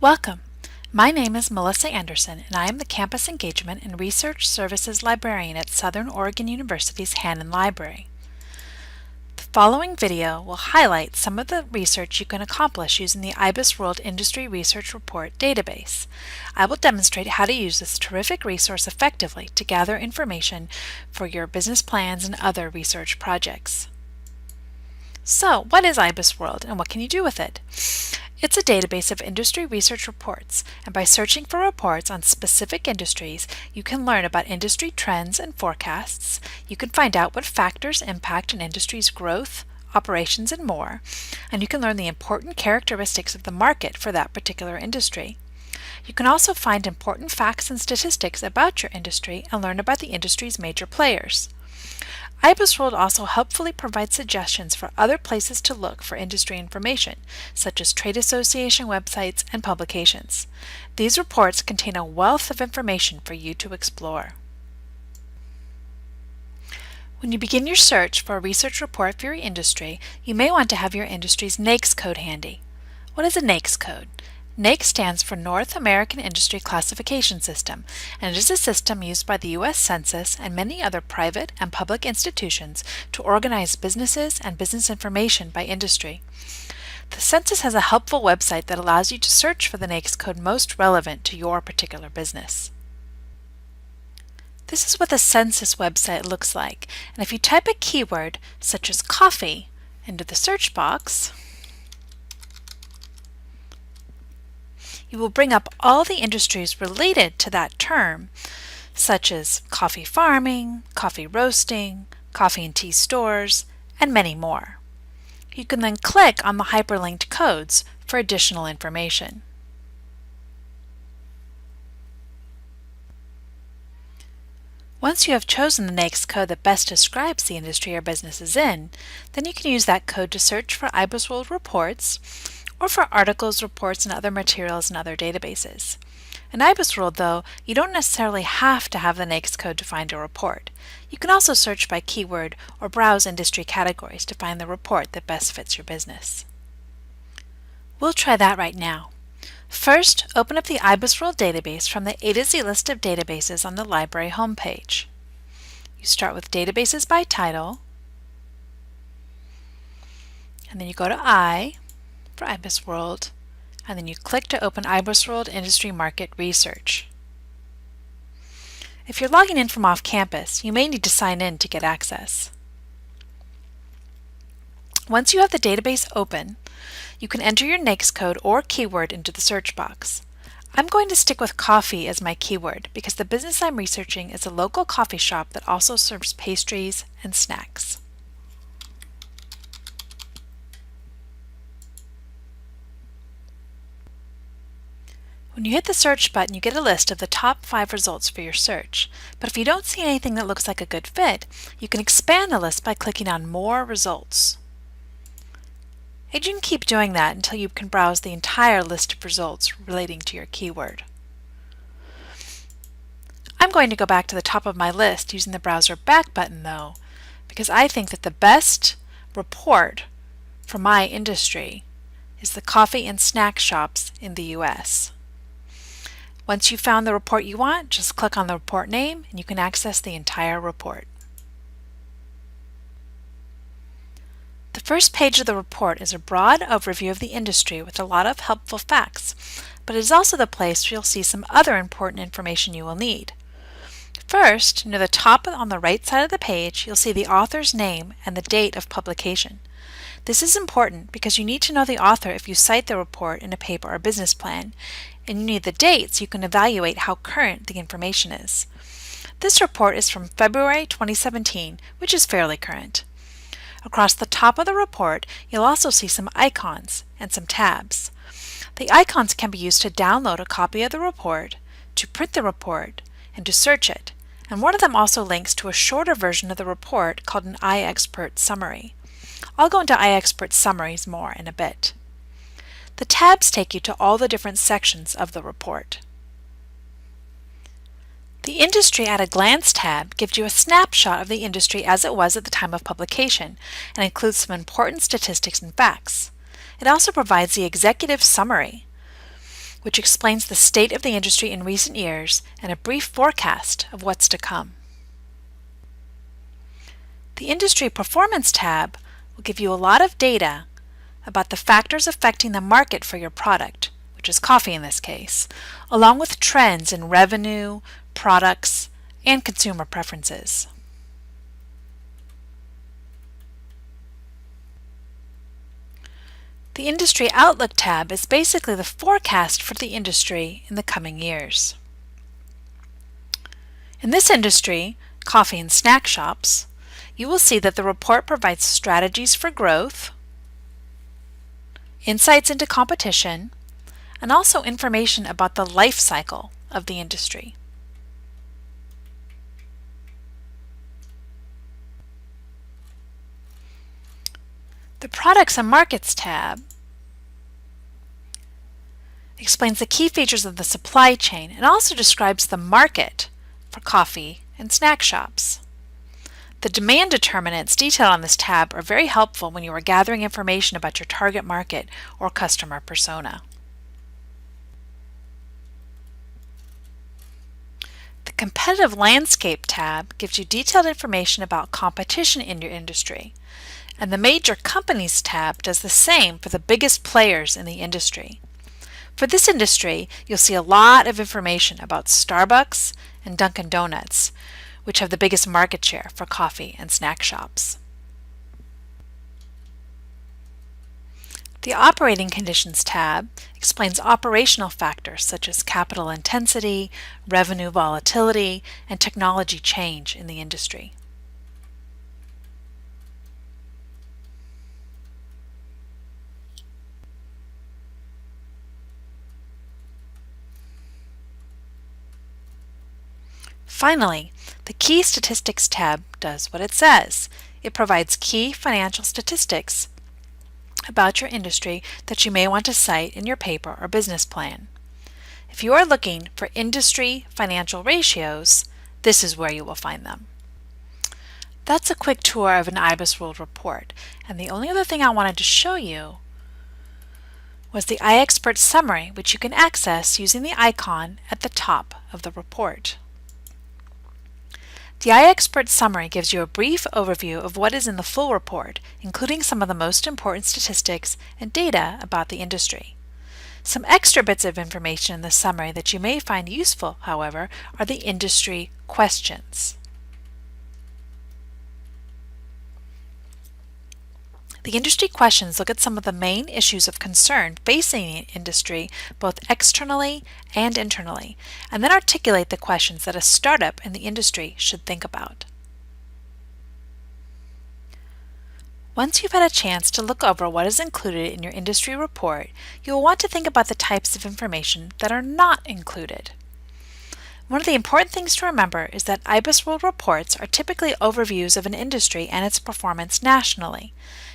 Welcome. My name is Melissa Anderson, and I am the Campus Engagement and Research Services Librarian at Southern Oregon University's Hannon Library. The following video will highlight some of the research you can accomplish using the IBISWorld Industry Research Report database. I will demonstrate how to use this terrific resource effectively to gather information for your business plans and other research projects. So, what is IBISWorld and what can you do with it? It's a database of industry research reports, and by searching for reports on specific industries, you can learn about industry trends and forecasts, you can find out what factors impact an industry's growth, operations, and more, and you can learn the important characteristics of the market for that particular industry. You can also find important facts and statistics about your industry and learn about the industry's major players. IBISWorld also helpfully provides suggestions for other places to look for industry information, such as trade association websites and publications. These reports contain a wealth of information for you to explore. When you begin your search for a research report for your industry, you may want to have your industry's NAICS code handy. What is a NAICS code? NAICS stands for North American Industry Classification System, and it is a system used by the U.S. Census and many other private and public institutions to organize businesses and business information by industry. The Census has a helpful website that allows you to search for the NAICS code most relevant to your particular business. This is what the Census website looks like, and if you type a keyword such as coffee into the search box, you will bring up all the industries related to that term, such as coffee farming, coffee roasting, coffee and tea stores, and many more. You can then click on the hyperlinked codes for additional information. Once you have chosen the NAICS code that best describes the industry your business is in, then you can use that code to search for IBISWorld reports, or for articles, reports, and other materials in other databases. In IBISWorld, though, you don't necessarily have to have the NAICS code to find a report. You can also search by keyword or browse industry categories to find the report that best fits your business. We'll try that right now. First, open up the IBISWorld database from the A to Z list of databases on the library homepage. You start with Databases by Title, and then you go to I for IBISWorld, and then you click to open IBISWorld Industry Market Research. If you're logging in from off campus, you may need to sign in to get access. Once you have the database open, you can enter your NAICS code or keyword into the search box. I'm going to stick with coffee as my keyword because the business I'm researching is a local coffee shop that also serves pastries and snacks. When you hit the search button, you get a list of the top 5 results for your search. But if you don't see anything that looks like a good fit, you can expand the list by clicking on More Results. And you can keep doing that until you can browse the entire list of results relating to your keyword. I'm going to go back to the top of my list using the Browser Back button, though, because I think that the best report for my industry is the coffee and snack shops in the U.S. Once you've found the report you want, just click on the report name and you can access the entire report. The first page of the report is a broad overview of the industry with a lot of helpful facts, but it is also the place where you'll see some other important information you will need. First, near the top on the right side of the page, you'll see the author's name and the date of publication. This is important because you need to know the author if you cite the report in a paper or business plan, and you need the dates so you can evaluate how current the information is. This report is from February 2017, which is fairly current. Across the top of the report, you'll also see some icons and some tabs. The icons can be used to download a copy of the report, to print the report, and to search it. And one of them also links to a shorter version of the report called an iExpert summary. I'll go into iExpert summaries more in a bit. The tabs take you to all the different sections of the report. The Industry at a Glance tab gives you a snapshot of the industry as it was at the time of publication and includes some important statistics and facts. It also provides the executive summary. which explains the state of the industry in recent years and a brief forecast of what's to come. The Industry Performance tab will give you a lot of data about the factors affecting the market for your product, which is coffee in this case, along with trends in revenue, products, and consumer preferences. The Industry Outlook tab is basically the forecast for the industry in the coming years. In this industry, coffee and snack shops, you will see that the report provides strategies for growth, insights into competition, and also information about the life cycle of the industry. The Products and Markets tab explains the key features of the supply chain and also describes the market for coffee and snack shops. The demand determinants detailed on this tab are very helpful when you are gathering information about your target market or customer persona. The Competitive Landscape tab gives you detailed information about competition in your industry, and the Major Companies tab does the same for the biggest players in the industry. For this industry, you'll see a lot of information about Starbucks and Dunkin' Donuts, which have the biggest market share for coffee and snack shops. The Operating Conditions tab explains operational factors such as capital intensity, revenue volatility, and technology change in the industry. Finally, the Key Statistics tab does what it says. It provides key financial statistics about your industry that you may want to cite in your paper or business plan. If you are looking for industry financial ratios, this is where you will find them. That's a quick tour of an IBISWorld report, and the only other thing I wanted to show you was the iExpert summary, which you can access using the icon at the top of the report. The iExpert summary gives you a brief overview of what is in the full report, including some of the most important statistics and data about the industry. Some extra bits of information in the summary that you may find useful, however, are the industry questions. The industry questions look at some of the main issues of concern facing the industry both externally and internally, and then articulate the questions that a startup in the industry should think about. Once you've had a chance to look over what is included in your industry report, you will want to think about the types of information that are not included. One of the important things to remember is that IBISWorld reports are typically overviews of an industry and its performance nationally.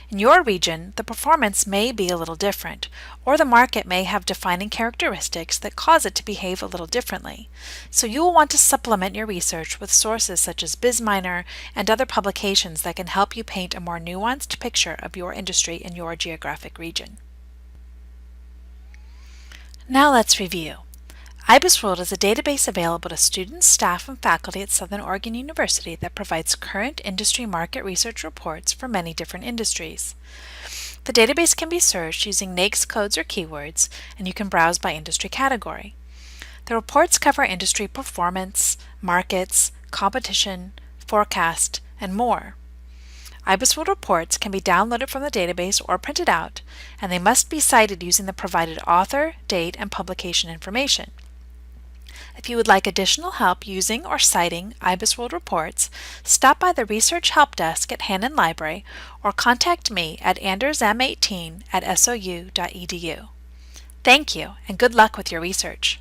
In your region, the performance may be a little different, or the market may have defining characteristics that cause it to behave a little differently. So you will want to supplement your research with sources such as BizMiner and other publications that can help you paint a more nuanced picture of your industry in your geographic region. Now let's review. IBISWorld is a database available to students, staff, and faculty at Southern Oregon University that provides current industry market research reports for many different industries. The database can be searched using NAICS codes or keywords, and you can browse by industry category. The reports cover industry performance, markets, competition, forecast, and more. IBISWorld reports can be downloaded from the database or printed out, and they must be cited using the provided author, date, and publication information. If you would like additional help using or citing IBISWorld reports, stop by the Research Help Desk at Hannon Library or contact me at andersm18@sou.edu. Thank you, and good luck with your research.